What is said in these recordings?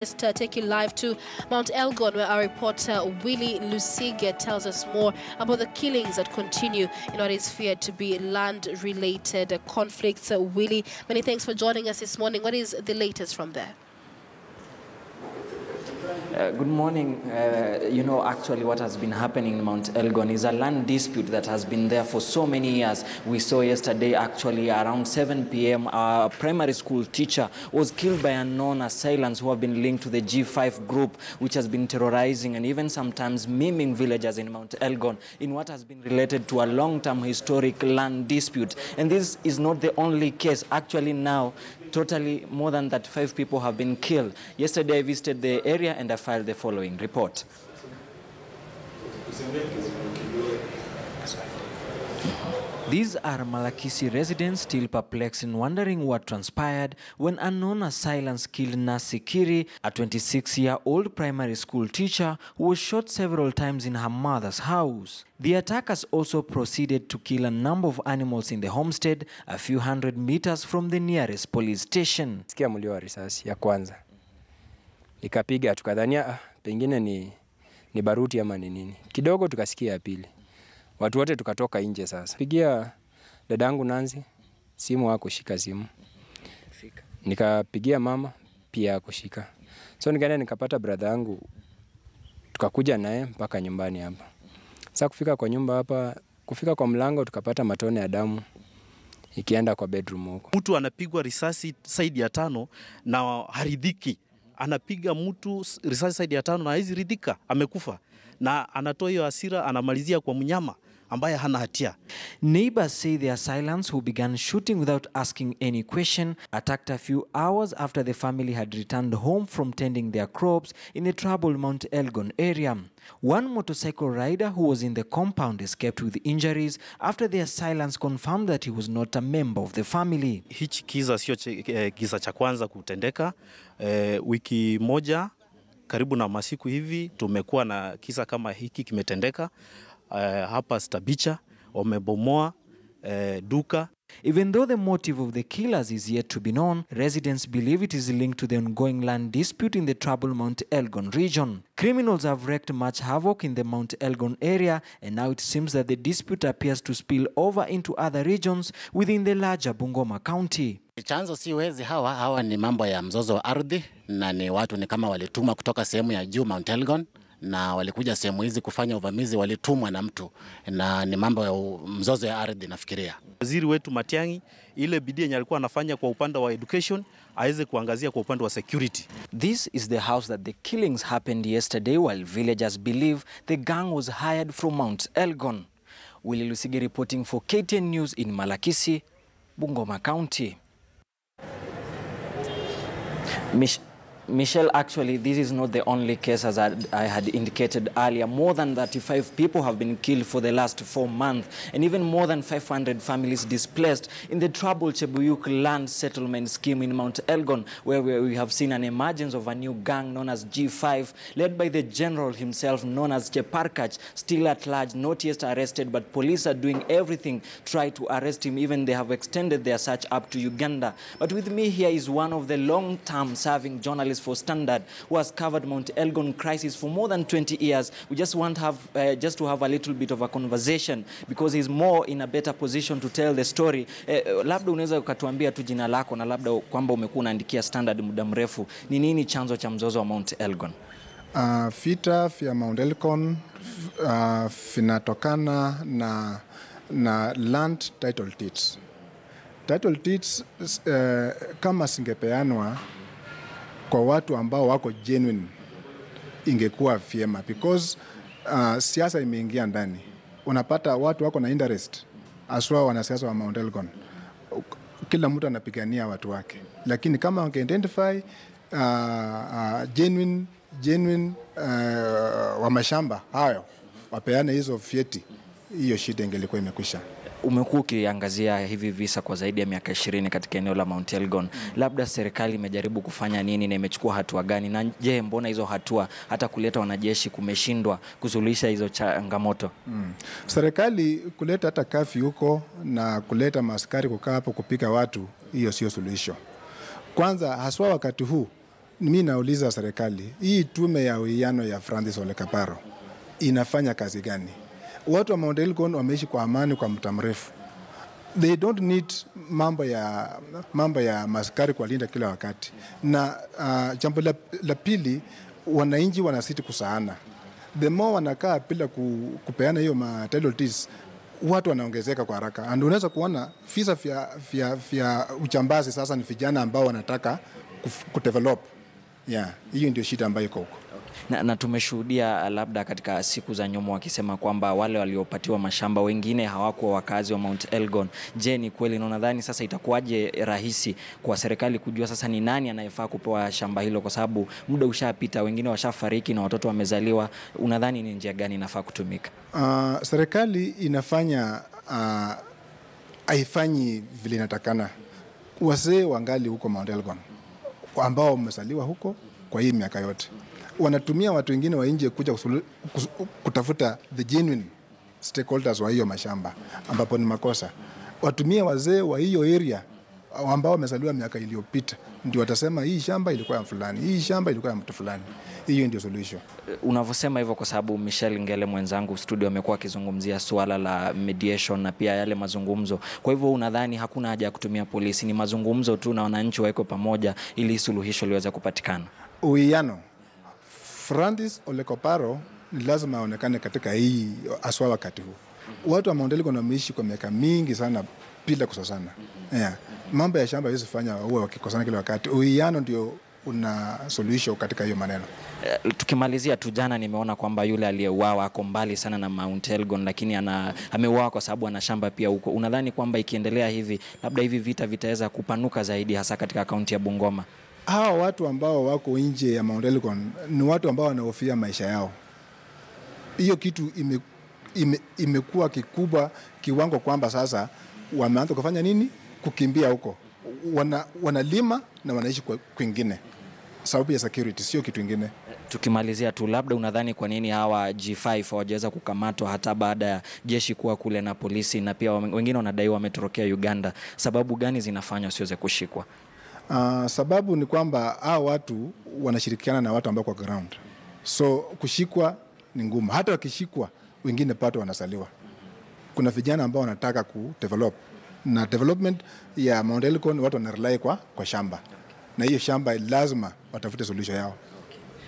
Let's take you live to Mt.Elgon, where our reporter Willie Lusige tells us more about the killings that continue in what is feared to be land-related conflicts. Willie, many thanks for joining us this morning. What is the latest from there? Good morning. Actually what has been happening in Mt.Elgon is a land dispute that has been there for so many years. We saw yesterday actually around 7 p.m. a primary school teacher was killed by unknown assailants who have been linked to the G5 group, which has been terrorizing and even sometimes maiming villagers in Mt.Elgon in what has been related to a long-term historic land dispute. And this is not the only case. Actually now, totally more than 35 people have been killed. Yesterday I visited the area and I filed the following report. These are Malakisi residents still perplexed and wondering what transpired when unknown assailants killed Nasikiri, a 26-year-old primary school teacher who was shot several times in her mother's house. The attackers also proceeded to kill a number of animals in the homestead a few hundred meters from the nearest police station. Sikia mlio wa risasi ya kwanza. Ikapiga tukadhania pengine ni baruti ama ni nini. Kidogo tukasikia ya pili. Watu wote tukatoka nje sasa. Pigia dadangu Nanzi, simu hakushika simu. Nikapigia mama pia hakushika. So nikaenda nikapata brother yangu, tukakuja naye mpaka nyumbani hapa. Sasa kufika kwa nyumba hapa, kufika kwa mlango tukapata matone ya damu ikienda kwa bedroom huko. Mtu anapigwa risasi saidi ya 5 na haridhiki. Anapiga mtu risasi saidi ya 5 na hizi ridhika, amekufa. Na anatoa hiyo hasira, anamalizia kwa mnyama ambaye hana hatia. Neighbors say the assailants, who began shooting without asking any question, attacked a few hours after the family had returned home from tending their crops in the troubled Mt.Elgon area. One motorcycle rider who was in the compound escaped with injuries after the assailants confirmed that he was not a member of the family. Hichi kisa sio kisa cha kwanza kutendeka. Wiki moja karibu na masiku hivi tumekuwa na kisa kama hiki kimetendeka hapa Stabicha, wamebomoa duka. Even though the motive of the killers is yet to be known, residents believe it is linked to the ongoing land dispute in the troubled Mt.Elgon region. Criminals have wreaked much havoc in the Mt.Elgon area, and now it seems that the dispute appears to spill over into other regions within the larger Bungoma County. Chanzo si wezi hawa ni mambo ya mzozo wa ardhi, na ni watu ni kama walitumwa kutoka sehemu ya juu Mt.Elgon na walikuja sehemu hizi kufanya uvamizi, walitumwa na mtu, na ni mambo ya mzozo ya ardhi nafikiria. Waziri wetu Matiang'i ile bidii yenye alikuwa anafanya kwa upande wa education aweze kuangazia kwa upande wa security. This is the house that the killings happened yesterday, while villagers believe the gang was hired from Mt.Elgon. Willie Lusige reporting for KTN News in Malakisi, Bungoma County. Michelle, actually, this is not the only case, as I had indicated earlier. More than 35 people have been killed for the last 4 months, and even more than 500 families displaced in the troubled Chebuyuk land settlement scheme in Mt.Elgon, where we have seen an emergence of a new gang known as G5, led by the general himself, known as Cheparkach, still at large, not yet arrested, but police are doing everything to try to arrest him. Even they have extended their search up to Uganda. But with me here is one of the long-term serving journalists for Standard, who has covered Mt.Elgon crisis for more than 20 years. We just want to have a little bit of a conversation because he's more in a better position to tell the story. Labda unaweza ukatuambia tu jina lako na labda kwamba umekuwa unaandikia Standard muda mrefu. Ni nini chanzo cha mzozo wa Mt.Elgon? Vita vya Mt.Elgon vinatokana na land title deeds. Title deeds kama singepeanwa kwa watu ambao wako genuine ingekuwa vyema, because siasa imeingia ndani. Unapata watu wako na interest, aswa wanasiasa wa Mt.Elgon. Kila mtu anapigania watu wake, lakini kama wange identify genuine wa mashamba hayo wapeane hizo vyeti, hiyo shida ingelikuwa imekwisha. Umekuwa ukiangazia hivi visa kwa zaidi ya miaka 20 katika eneo la Mt.Elgon. Labda serikali imejaribu kufanya nini na imechukua hatua gani? Na je, mbona hizo hatua hata kuleta wanajeshi kumeshindwa kusuluhisha hizo changamoto? Serikali kuleta hata kafi huko na kuleta maaskari kukaa hapo kupika watu, hiyo sio suluhisho. Kwanza haswa wakati huu Mimi nauliza serikali, hii tume ya uwiano ya Francis Ole Kaparo inafanya kazi gani? Watu wa Mt.Elgon wameishi kwa amani kwa muda mrefu. They don't need mambo ya maskari kuwalinda kila wakati. Na jambo la pili, wananchi wanasiti kusaana. The more wanakaa bila kupeana hiyo title deeds, watu wanaongezeka kwa haraka. And unaweza kuona visa vya uchambazi sasa ni vijana ambao wanataka kudevelop. Yeah, hiyo ndio shida ambayo iko huko. Na tumeshuhudia labda katika siku za nyuma wakisema kwamba wale waliopatiwa mashamba wengine hawakuwa wakazi wa Mt.Elgon. Je, ni kweli? Na unadhani sasa itakuwaje rahisi kwa serikali kujua sasa ni nani anayefaa kupewa shamba hilo, kwa sababu muda ushapita, wengine washafariki na watoto wamezaliwa? Unadhani ni njia gani inafaa kutumika? Serikali inafanya haifanyi vile inatakana. Wazee wangali huko Mt.Elgon ambao wamezaliwa huko kwa hii miaka yote, wanatumia watu wengine wa nje kuja kutafuta the genuine stakeholders wa hiyo mashamba, ambapo ni makosa. Watumie wazee wa hiyo area ambao wamezaliwa miaka iliyopita, ndio watasema hii shamba ilikuwa ya fulani, hii shamba ilikuwa ya mtu fulani. Hiyo ndio solution. Unavyosema hivyo kwa sababu Michelle Ngele mwenzangu studio amekuwa akizungumzia swala la mediation na pia yale mazungumzo. Kwa hivyo unadhani hakuna haja ya kutumia polisi, ni mazungumzo tu na wananchi waeko pamoja ili suluhisho liweze kupatikana? Uwiano. Francis Ole Kaparo ni lazima aonekane katika hii aswa wakati huu. Watu wa Mt.Elgon wameishi kwa miaka mingi sana bila kusosana. Yeah. Mambo ya shamba hizi fanya huwa wakikosana kila wakati. Uwiano ndio una solution katika hiyo maneno. Tukimalizia tu, jana nimeona kwamba yule aliyeuawa ako mbali sana na Mt.Elgon, lakini ameuawa kwa sababu ana shamba pia huko. Unadhani kwamba ikiendelea hivi labda hivi vita vitaweza kupanuka zaidi hasa katika kaunti ya Bungoma? Hawa watu ambao wako nje ya Mt.Elgon ni watu ambao wanahofia maisha yao. Hiyo kitu imekuwa kikubwa kiwango kwamba sasa wameanza kufanya nini? Kukimbia huko. Wanalima na wanaishi kwingine. Sababu ya security, sio kitu kingine. Tukimalizia tu, labda unadhani kwa nini hawa G5 hawajaweza kukamatwa hata baada ya jeshi kuwa kule na polisi, na pia wengine wanadai wametorokea Uganda? Sababu gani zinafanya wasiweze kushikwa? Sababu ni kwamba hao watu wanashirikiana na watu ambao kwa ground. So kushikwa ni ngumu. Hata wakishikwa wengine pato wanasaliwa. Kuna vijana ambao wanataka kudevelop. Na development ya Mt.Elgon watu wanarely kwa shamba. Na hiyo shamba lazima watafute solution yao.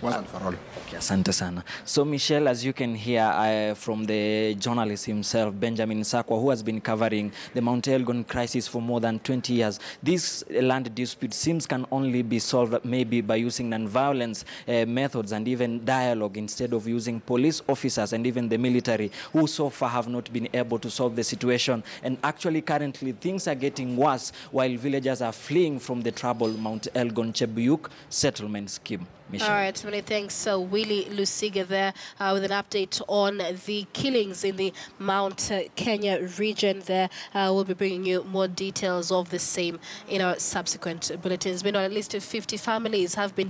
Once and for all. Okay, asante sana. So Michelle, as you can hear from the journalist himself, Benjamin Sakwa, who has been covering the Mt.Elgon crisis for more than 20 years, this land dispute seems can only be solved maybe by using non-violence methods and even dialogue, instead of using police officers and even the military, who so far have not been able to solve the situation. And actually currently things are getting worse while villagers are fleeing from the troubled Mt.Elgon Chebuyuk settlement scheme. Michelle. All right, many thanks, Willie Lusige there with an update on the killings in the Mount Kenya region there. We'll be bringing you more details of the same in our subsequent bulletins. Meanwhile, at least 50 families have been